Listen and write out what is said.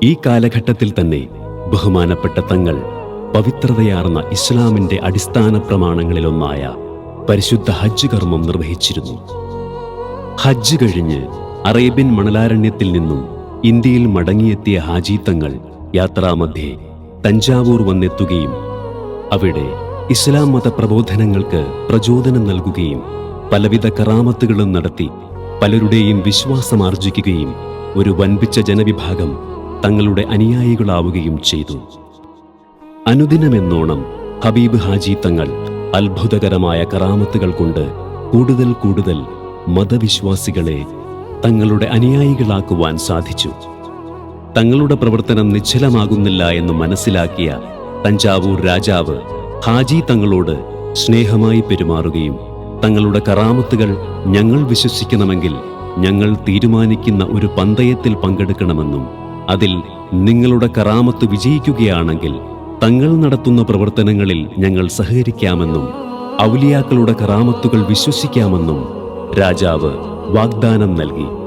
ഈ കാലഘട്ടത്തിൽ തന്നെ ബഹുമാനപ്പെട്ട തങ്ങൾ പവിത്രതയാർന്ന ഇസ്ലാമിന്റെ അടിസ്ഥാന പ്രമാണങ്ങളിലൊന്നായ പരിശുദ്ധ ഹജ്ജ് കർമ്മം നിർവഹിച്ചിരുന്നു. ഹജ്ജ് കഴിഞ്ഞ് അറേബ്യൻ മണലാരണ്യത്തിൽ നിന്നും ഇന്ത്യയിൽ മടങ്ങിയെത്തിയ ഹാജി തങ്ങൾ യാത്രാമധ്യേ തഞ്ചാവൂർ വന്നെത്തുകയും അവിടെ ഇസ്ലാം മത പ്രബോധനങ്ങൾക്ക് പ്രചോദനം നൽകുകയും പലവിധ കറാമത്തുകളും നടത്തി പലരുടെയും വിശ്വാസമാർജിക്കുകയും ഒരു വൻപിച്ച ജനവിഭാഗം തങ്ങളുടെ അനുയായികളാവുകയും ചെയ്തു. അനുദിനമെന്നോണം ഹബീബ് ഹാജി തങ്ങൾ അത്ഭുതകരമായ കറാമത്തുകൾ കൊണ്ട് കൂടുതൽ കൂടുതൽ മതവിശ്വാസികളെ തങ്ങളുടെ അനുയായികളാക്കുവാൻ സാധിച്ചു. തങ്ങളുടെ പ്രവർത്തനം നിശ്ചലമാകുന്നില്ല എന്ന് മനസ്സിലാക്കിയ തഞ്ചാവൂർ രാജാവ് ഹാജി തങ്ങളോട് സ്നേഹമായി പെരുമാറുകയും തങ്ങളുടെ കറാമത്തുകൾ ഞങ്ങൾ വിശ്വസിക്കണമെങ്കിൽ ഞങ്ങൾ തീരുമാനിക്കുന്ന ഒരു പന്തയത്തിൽ പങ്കെടുക്കണമെന്നും അതിൽ നിങ്ങളുടെ കറാമത്ത് വിജയിക്കുകയാണെങ്കിൽ തങ്ങൾ നടത്തുന്ന പ്രവർത്തനങ്ങളിൽ ഞങ്ങൾ സഹകരിക്കാമെന്നും ഔലിയാക്കളുടെ കറാമത്തുകൾ വിശ്വസിക്കാമെന്നും രാജാവ് വാഗ്ദാനം നൽകി.